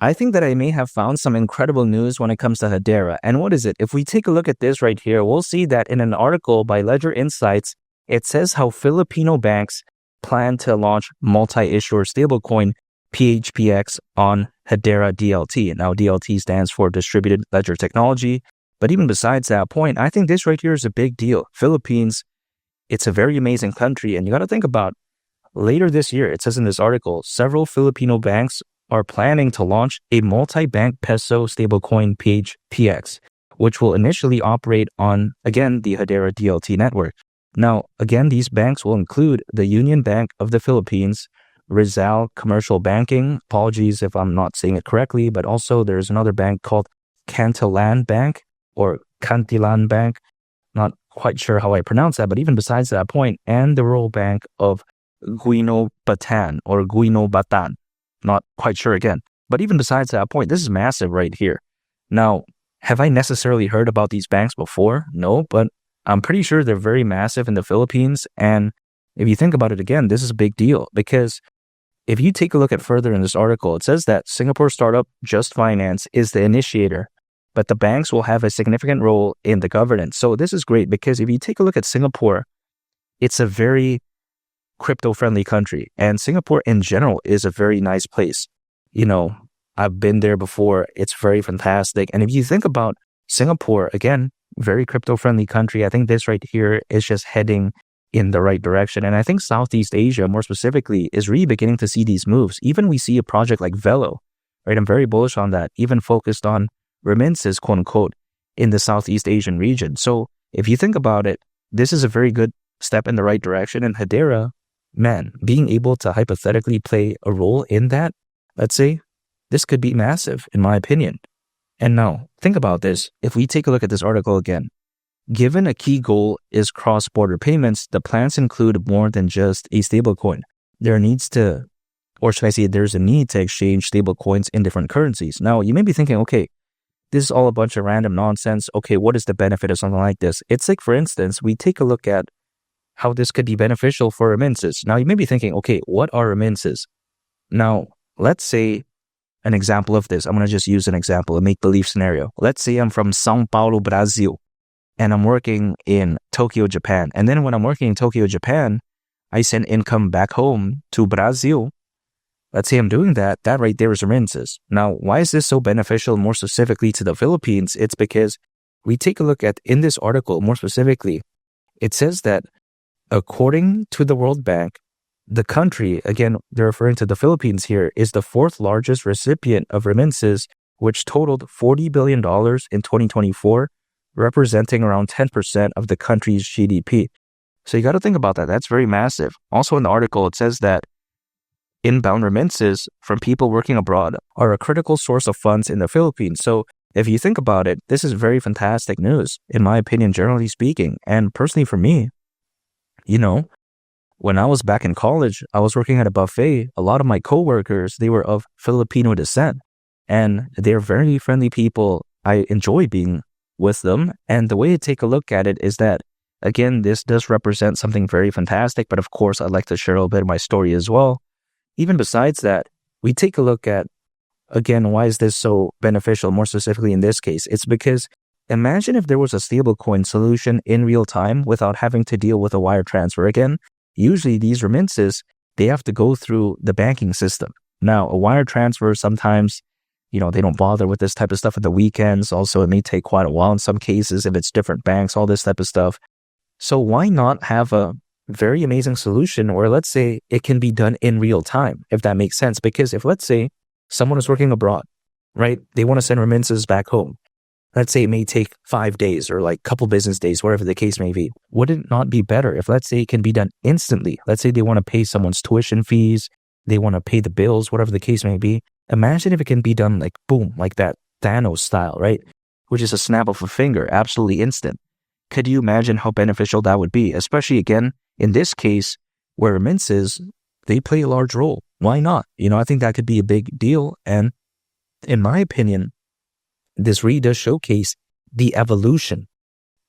I think that I may have found some incredible news when it comes to Hedera. And what is it? If we take a look at this right here, we'll see that in an article by Ledger Insights, it says how Filipino banks plan to launch multi-issuer stablecoin PHPX on Hedera DLT. Now, DLT stands for Distributed Ledger Technology. But even besides that point, I think this right here is a big deal. Philippines, it's a very amazing country. And you got to think about later this year, it says in this article, several Filipino banks are planning to launch a multi-bank peso stablecoin PHPX, which will initially operate on, again, the Hedera DLT network. Now, again, these banks will include the Union Bank of the Philippines, Rizal Commercial Banking, apologies if I'm not saying it correctly, but also there's another bank called Cantilan Bank or Cantilan Bank, not quite sure how I pronounce that, but even besides that point, and the Rural Bank of Guinobatan or Guinobatan. Not quite sure again. But even besides that point, this is massive right here. Now, have I necessarily heard about these banks before? No, but I'm pretty sure they're very massive in the Philippines. And if you think about it again, this is a big deal because if you take a look at further in this article, it says that Singapore startup Just Finance is the initiator, but the banks will have a significant role in the governance. So this is great because if you take a look at Singapore, it's a very crypto-friendly country. And Singapore in general is a very nice place. You know, I've been there before. It's very fantastic. And if you think about Singapore, again, very crypto-friendly country, I think this right here is just heading in the right direction. And I think Southeast Asia, more specifically, is really beginning to see these moves. Even we see a project like Velo, right? I'm very bullish on that, even focused on remittances, quote unquote, in the Southeast Asian region. So if you think about it, this is a very good step in the right direction. And Hedera, man, being able to hypothetically play a role in that, let's say, this could be massive, in my opinion. And now, think about this. If we take a look at this article again, given a key goal is cross-border payments, the plans include more than just a stablecoin. There's a need to exchange stablecoins in different currencies. Now, you may be thinking, okay, this is all a bunch of random nonsense. Okay, what is the benefit of something like this? It's like, for instance, we take a look at how this could be beneficial for remittances. Now, you may be thinking, okay, what are remittances? Now, let's say an example of this. I'm going to just use an example, a make-believe scenario. Let's say I'm from São Paulo, Brazil, and I'm working in Tokyo, Japan. And then when I'm working in Tokyo, Japan, I send income back home to Brazil. Let's say I'm doing that. That right there is remittances. Now, why is this so beneficial more specifically to the Philippines? It's because we take a look at, in this article, more specifically, it says that according to the World Bank, the country, again, they're referring to the Philippines here, is the fourth largest recipient of remittances, which totaled $40 billion in 2024, representing around 10% of the country's GDP. So you got to think about that. That's very massive. Also in the article, it says that inbound remittances from people working abroad are a critical source of funds in the Philippines. So if you think about it, this is very fantastic news, in my opinion, generally speaking. And personally for me, you know, when I was back in college, I was working at a buffet. A lot of my coworkers, they were of Filipino descent, and they're very friendly people. I enjoy being with them. And the way to take a look at it is that, again, this does represent something very fantastic. But of course, I'd like to share a little bit of my story as well. Even besides that, we take a look at, again, why is this so beneficial? More specifically in this case, it's because imagine if there was a stablecoin solution in real time without having to deal with a wire transfer. Again, usually these remittances, they have to go through the banking system. Now, a wire transfer, sometimes, they don't bother with this type of stuff at the weekends. Also, it may take quite a while in some cases if it's different banks, all this type of stuff. So why not have a very amazing solution where, let's say, it can be done in real time, if that makes sense? Because if, let's say, someone is working abroad, right? They want to send remittances back home. Let's say it may take 5 days or like a couple business days, whatever the case may be. Would it not be better if, let's say, it can be done instantly? Let's say they want to pay someone's tuition fees, they want to pay the bills, whatever the case may be. Imagine if it can be done like boom, like that Thanos style, right? Which is a snap of a finger, absolutely instant. Could you imagine how beneficial that would be? Especially, again, in this case, where remittances, they play a large role. Why not? I think that could be a big deal. And in my opinion, this really does showcase the evolution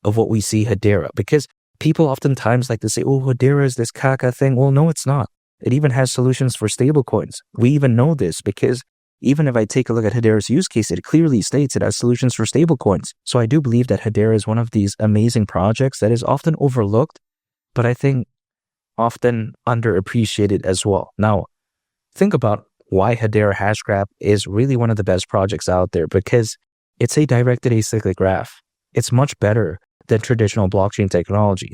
of what we see Hedera, because people oftentimes like to say, oh, Hedera is this caca thing. Well, no, it's not. It even has solutions for stablecoins. We even know this because even if I take a look at Hedera's use case, it clearly states it has solutions for stablecoins. So I do believe that Hedera is one of these amazing projects that is often overlooked, but I think often underappreciated as well. Now, think about why Hedera Hashgraph is really one of the best projects out there, because it's a directed acyclic graph. It's much better than traditional blockchain technology.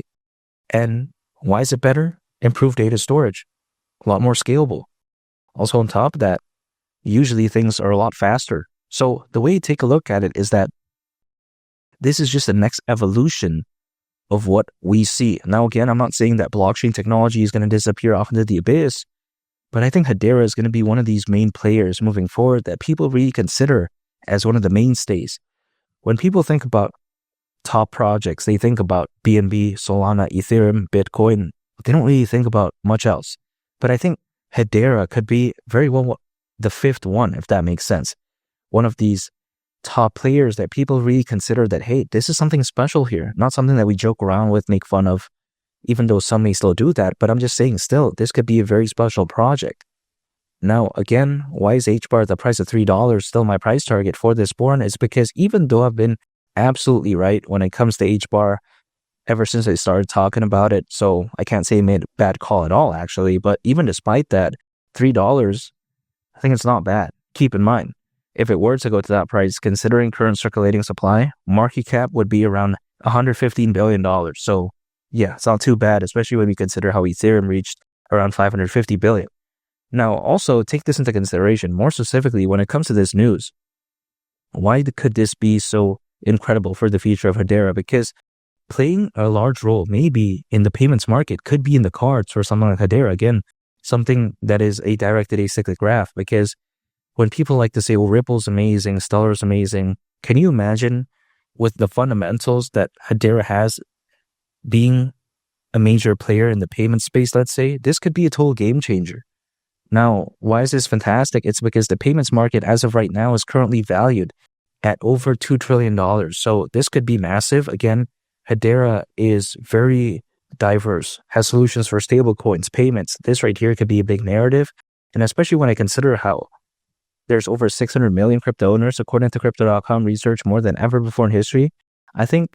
And why is it better? Improved data storage, a lot more scalable. Also on top of that, usually things are a lot faster. So the way you take a look at it is that this is just the next evolution of what we see. Now, again, I'm not saying that blockchain technology is going to disappear off into the abyss, but I think Hedera is going to be one of these main players moving forward that people really consider as one of the mainstays. When people think about top projects, they think about BNB, Solana, Ethereum, Bitcoin. They don't really think about much else. But I think Hedera could be very well the fifth one, if that makes sense. One of these top players that people really consider that, hey, this is something special here, not something that we joke around with, make fun of, even though some may still do that. But I'm just saying still, this could be a very special project. Now, again, why is HBAR the price of $3 still my price target for this born? Is because even though I've been absolutely right when it comes to HBAR ever since I started talking about it, so I can't say I made a bad call at all, actually, but even despite that, $3, I think it's not bad. Keep in mind, if it were to go to that price, considering current circulating supply, market cap would be around $115 billion. So yeah, it's not too bad, especially when we consider how Ethereum reached around $550 billion. Now, also take this into consideration, more specifically when it comes to this news. Why could this be so incredible for the future of Hedera? Because playing a large role maybe in the payments market could be in the cards for something like Hedera. Again, something that is a directed acyclic graph, because when people like to say, well, Ripple's amazing, Stellar's amazing, can you imagine with the fundamentals that Hedera has being a major player in the payment space, let's say, this could be a total game changer. Now, why is this fantastic? It's because the payments market as of right now is currently valued at over $2 trillion. So this could be massive. Again, Hedera is very diverse, has solutions for stablecoins, payments. This right here could be a big narrative. And especially when I consider how there's over 600 million crypto owners, according to Crypto.com research, more than ever before in history, I think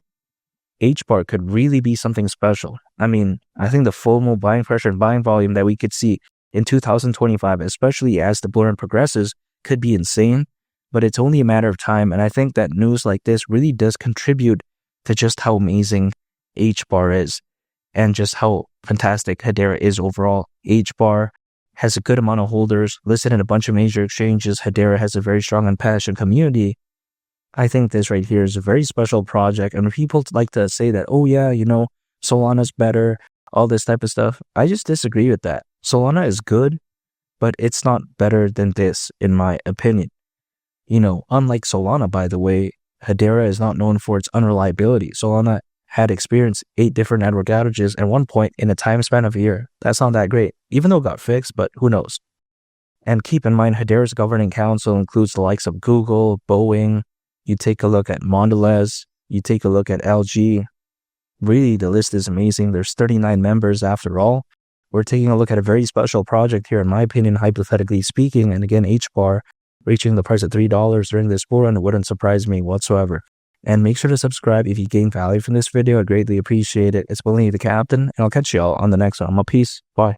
HBAR could really be something special. I mean, I think the FOMO buying pressure and buying volume that we could see in 2025, especially as the bull run progresses, could be insane, but it's only a matter of time. And I think that news like this really does contribute to just how amazing HBAR is and just how fantastic Hedera is overall. HBAR has a good amount of holders listed in a bunch of major exchanges. Hedera has a very strong and passionate community. I think this right here is a very special project. And people like to say that, oh yeah, Solana's better, all this type of stuff. I just disagree with that. Solana is good, but it's not better than this, in my opinion. Unlike Solana, by the way, Hedera is not known for its unreliability. Solana had experienced 8 different network outages at one point in a time span of a year. That's not that great, even though it got fixed, but who knows? And keep in mind, Hedera's governing council includes the likes of Google, Boeing. You take a look at Mondelez, you take a look at LG. Really, the list is amazing. There's 39 members after all. We're taking a look at a very special project here, in my opinion, hypothetically speaking. And again, HBAR reaching the price of $3 during this bull run wouldn't surprise me whatsoever. And make sure to subscribe if you gain value from this video. I'd greatly appreciate it. It's Willie the Captain, and I'll catch y'all on the next one. Peace. Bye.